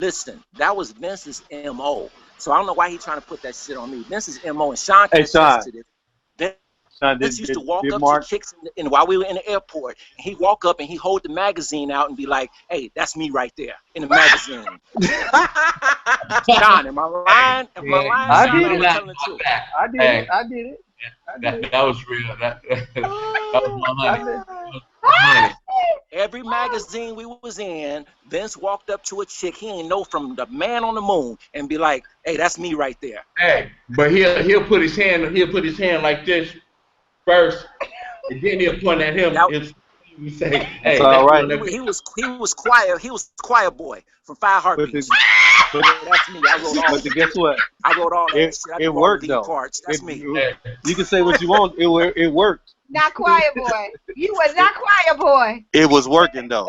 listen, that was Vince's MO. So I don't know why he's trying to put that shit on me. Vince's MO, and Sean can attest to this. Vince used to walk up to chicks while we were in the airport, and he'd walk up and he'd hold the magazine out and be like, "Hey, that's me right there in the magazine." Sean, am I lying? Am I lying? I did it. I did it. That was real. That was 100. Every magazine we was in, Vince walked up to a chick he ain't know from the man on the moon and be like, "Hey, that's me right there." Hey, but he'll put his hand like this first, and then he'll point at him and say, "Hey, that's all right." He was quiet. He was quiet boy from 5 Heartbeats. That's me. I wrote all. But guess what? I wrote all that shit. It worked though. Parts. That's me. You can say what you want. It worked. Not quiet boy. You was not quiet boy. It was working though.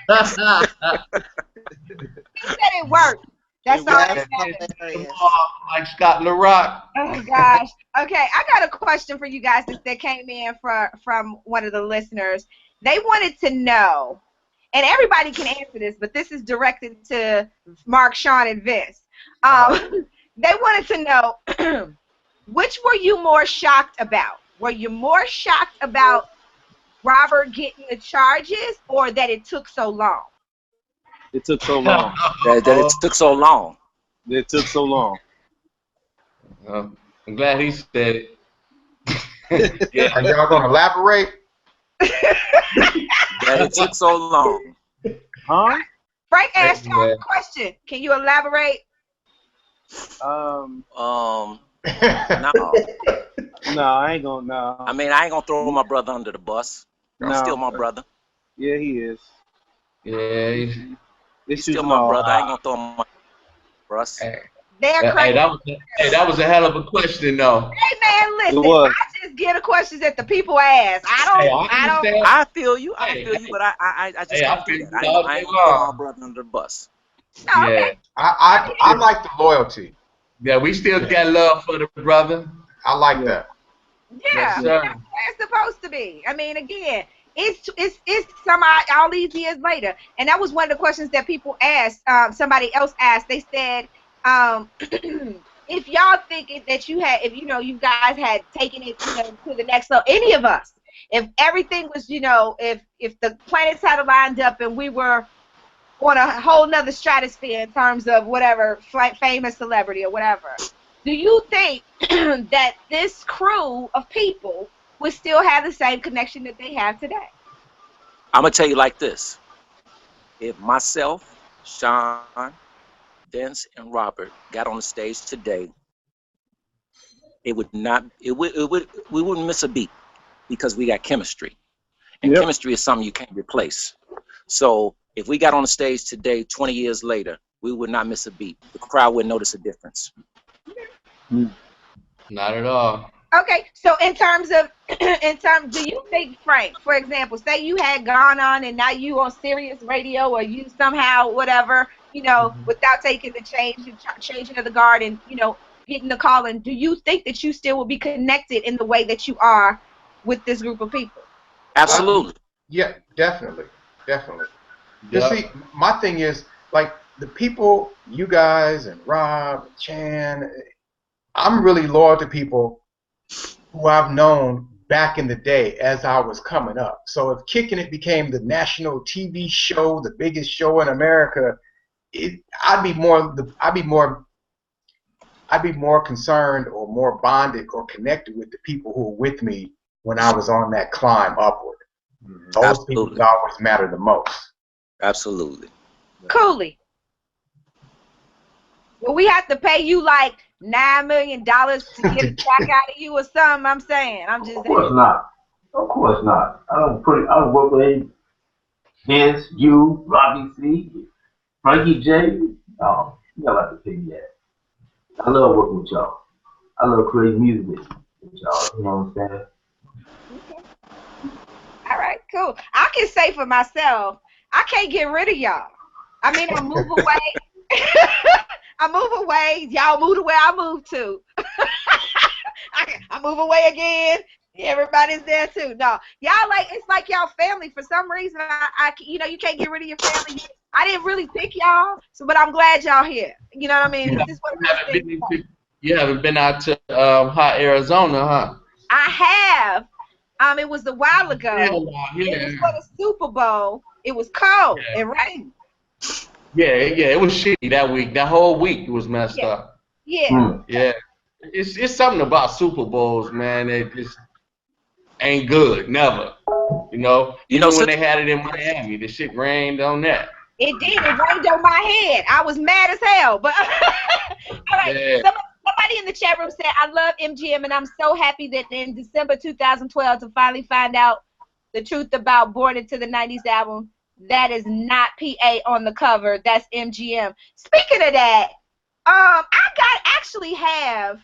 He said it worked. That's all that matters. Like Scott LaRock. Oh gosh. Okay, I got a question for you guys that came in from one of the listeners. They wanted to know, and everybody can answer this, but this is directed to Mark, Sean, and Vince. They wanted to know, which were you more shocked about? Were you more shocked about Robert getting the charges, or that it took so long? It took so long. that it took so long. It took so long. I'm glad he said it. Yeah. Are y'all gonna elaborate? That it took so long. Huh? Frank asked you a question. Can you elaborate? No. No, I ain't gonna. No. I mean, I ain't gonna throw my brother under the bus. He's still my brother. Yeah, he is. Yeah, he's still my brother. I ain't gonna throw him under the bus. They're crazy. That was a hell of a question, though. Hey man, listen. I just get the questions that the people ask. I don't. I feel you. I feel you, but I just don't do that. I ain't gonna throw my brother under the bus. No, okay. I like the loyalty. Yeah, we still got love for the brother. I like that. Yeah, yes, that's what it's supposed to be. I mean, again, it's all these years later, and that was one of the questions that people asked. Somebody else asked. They said, if y'all think that you guys had taken it, to the next level, any of us, if everything was, if the planets had lined up and we were on a whole nother stratosphere in terms of whatever famous celebrity or whatever, do you think that this crew of people would still have the same connection that they have today? I'm gonna tell you like this: if myself, Sean, Vince, and Robert got on the stage today, we wouldn't miss a beat, because we got chemistry, and chemistry is something you can't replace. So if we got on the stage today, 20 years later, we would not miss a beat. The crowd would notice a difference. Not at all. Okay, so in terms, do you think, Frank, for example, say you had gone on and now you on Sirius Radio, or you somehow, whatever, without taking the changing of the guard and, getting the call in, do you think that you still will be connected in the way that you are with this group of people? Absolutely. Yeah, definitely. Definitely. You see, my thing is, like, the people, you guys and Rob, Chan, I'm really loyal to people who I've known back in the day as I was coming up. So if Kicking It became the national TV show, the biggest show in America, I'd be more concerned or more bonded or connected with the people who were with me when I was on that climb upward. Those people always matter the most. Absolutely. Cooley. Will we have to pay you like $9 million to get a track out of you or something? I'm saying. I'm just. Of course not. Of course not. I don't work with Vince, you, Robbie C, Frankie J. No, you don't have to pay me that. I love working with y'all. I love creating music with y'all. You know what I'm saying? Okay. All right, cool. I can say for myself, I can't get rid of y'all. I mean, I move away. I move away. Y'all move to where I move to. I move away again. Everybody's there too. No, y'all it's like y'all family. For some reason, you can't get rid of your family. I didn't really think y'all, so but I'm glad y'all here. You know what I mean? You It's just one of those haven't things. you haven't been out to hot Arizona, huh? I have. It was a while Yeah, ago. It yeah, was for the Super Bowl. It was cold and rainy. yeah. It was shitty that week. That whole week it was messed Yeah, up. yeah. Hmm. Yeah, it's something about Super Bowls, man. It just ain't good. Never. You know, You know, even when since they had it in Miami, the shit rained on that. It did. It rained on my head. I was mad as hell. But all right. Yeah. Somebody in the chat room said, I love MGM and I'm so happy that in December 2012 to finally find out the truth about Born into the 90s album. That is not PA on the cover. That's MGM. Speaking of that, I got actually have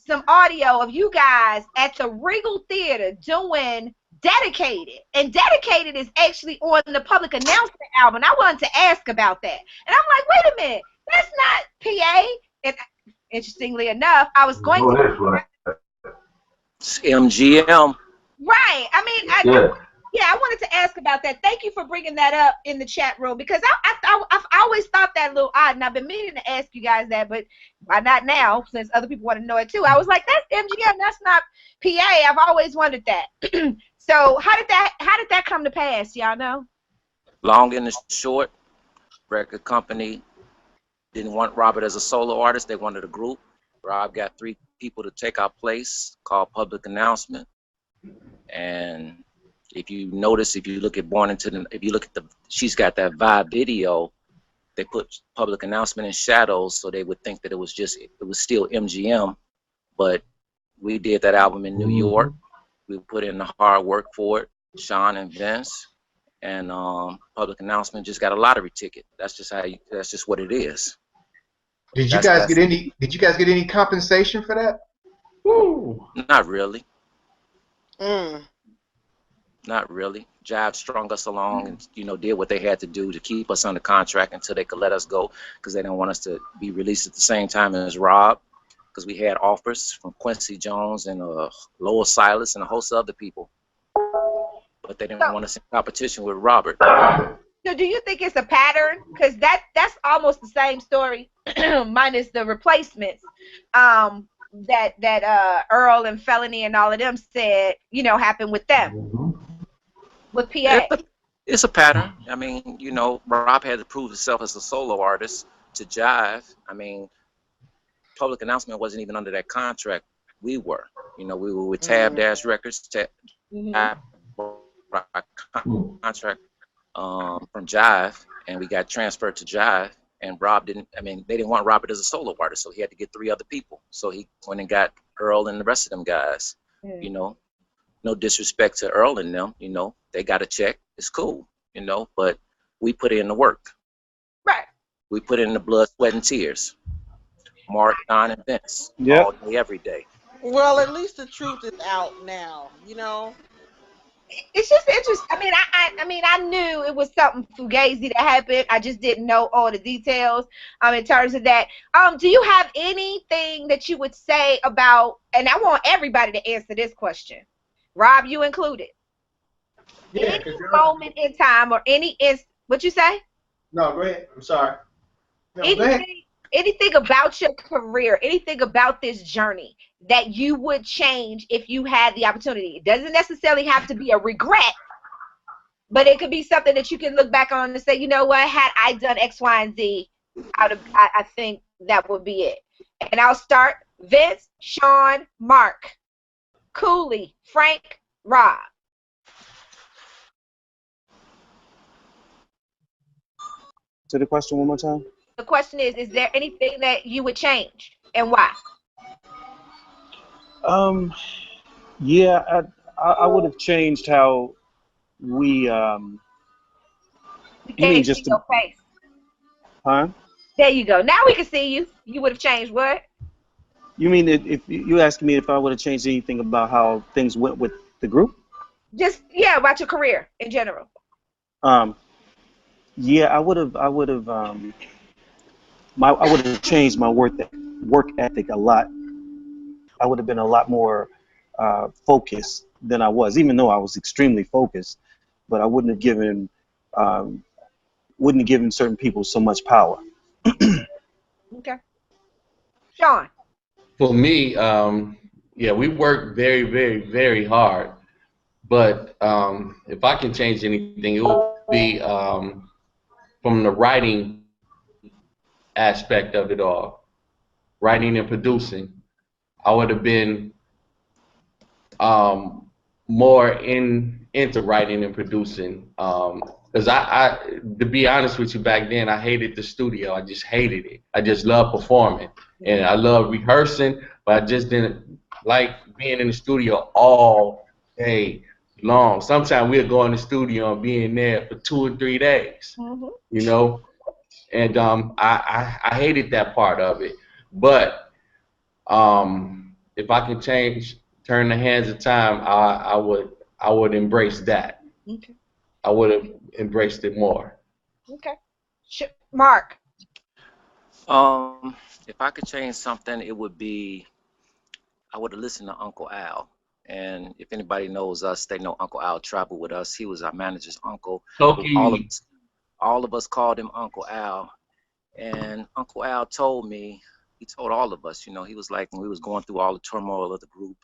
some audio of you guys at the Regal Theater doing Dedicated. And Dedicated is actually on the public announcement album. I wanted to ask about that. And I'm like, wait a minute, that's not PA. And interestingly enough, I was going Oh, to. that's right. it's MGM, Right. I mean, Yeah. yeah, I wanted to ask about that. Thank you for bringing that up in the chat room because I've always thought that a little odd, and I've been meaning to ask you guys that, but why not now? Since other people want to know it too, I was like, "That's MGM. That's not PA." I've always wondered that. So how did that come to pass? Y'all know? long and the short, record company didn't want Robert as a solo artist. They wanted a group. Rob got 3 people to take our place, called Public Announcement. And if you notice, if you look at Born into the, if you look at the, she's got that vibe video. They put Public Announcement in shadows, so they would think that it was still MGM. But we did that album in New York. We put in the hard work for it. Sean and Vince, and Public Announcement just got a lottery ticket. That's just that's just what it is. Did you That's guys get any? Did you guys get any compensation for that? Woo. not really. Mm. Not really. Jive strung us along and did what they had to do to keep us under contract until they could let us go because they didn't want us to be released at the same time as Rob because we had offers from Quincy Jones and Lowell Silas and a host of other people, but they didn't want us in competition with Robert. So do you think it's a pattern? Because that's almost the same story, minus the replacements. That Earl and Felony and all of them said, happened with them, with PA. It's a pattern. I mean, Rob had to prove himself as a solo artist to Jive. I mean, Public Announcement wasn't even under that contract. We were. We were with Tab Dash Records. Tab contract from Jive, and we got transferred to Jive. And Rob didn't. I mean, they didn't want Robert as a solo artist, so he had to get 3 other people. So he went and got Earl and the rest of them guys. No disrespect to Earl and them. They got a check. It's cool. But we put in the work. Right. We put in the blood, sweat, and tears. Mark, Don, and Vince, Yep. all day, every day. Well, at least the truth is out now, It's just interesting. I knew it was something fugazi that happened. I just didn't know all the details. In terms of that, do you have anything that you would say about? And I want everybody to answer this question, Rob, you included. Yeah. Any moment in time or what you say? No, go ahead. I'm sorry. No, go ahead. Anything about your career, anything about this journey that you would change if you had the opportunity? It doesn't necessarily have to be a regret, but it could be something that you can look back on and say, you know what, had I done X, Y, and Z, I think that would be it. And I'll start Vince, Sean, Mark, Cooley, Frank, Rob. To the question one more time. The question is there anything that you would change and why? Yeah, I would have changed how we. We You mean can't just see to, your face. huh? There you go. Now we can see you. You would have changed what? You mean if you asked me if I would have changed anything about how things went with the group? Just about your career in general. Yeah, I would have. I would have changed my work ethic a lot. I would have been a lot more focused than I was, even though I was extremely focused. But I wouldn't have given wouldn't have given certain people so much power. Okay. Sean. For me, yeah, we work very, very, very hard. But if I can change anything, it would be from the writing aspect of it all, writing and producing. I would have been um, more into writing and producing. Because to be honest with you, back then I hated the studio. I just hated it. I just loved performing and I loved rehearsing, but I just didn't like being in the studio all day long. Sometimes we'd go in the studio and be in there for 2 or 3 days, Mm-hmm. you know, and I hated that part of it. But if I can turn the hands of time, I would embrace that. Okay. I would have embraced it more. Okay. Mark. If I could change something, it would be I would have listened to Uncle Al. And if anybody knows us, they know Uncle Al traveled with us. He was our manager's uncle. All of Toki, all of us called him Uncle Al. And Uncle Al told me, he told all of us, he was like when we was going through all the turmoil of the group,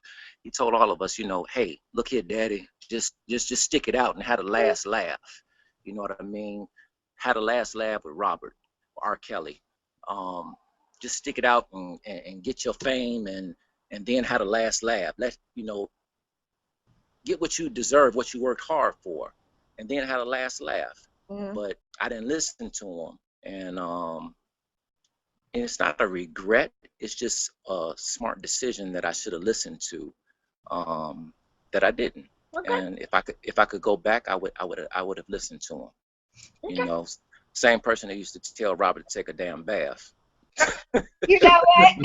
he told all of us, hey, look here, Daddy, just stick it out and have a last laugh. You know what I mean? Had a last laugh with Robert, R. Kelly. Um, just stick it out and get your fame and then had a last laugh. Let get what you deserve, what you worked hard for, and then had a last laugh. Mm-hmm. But I didn't listen to him, and it's not a regret. It's just a smart decision that I should have listened to, that I didn't. Okay. And if I could go back, I would have listened to him. Okay. You know, same person that used to tell Robert to take a damn bath. You know what?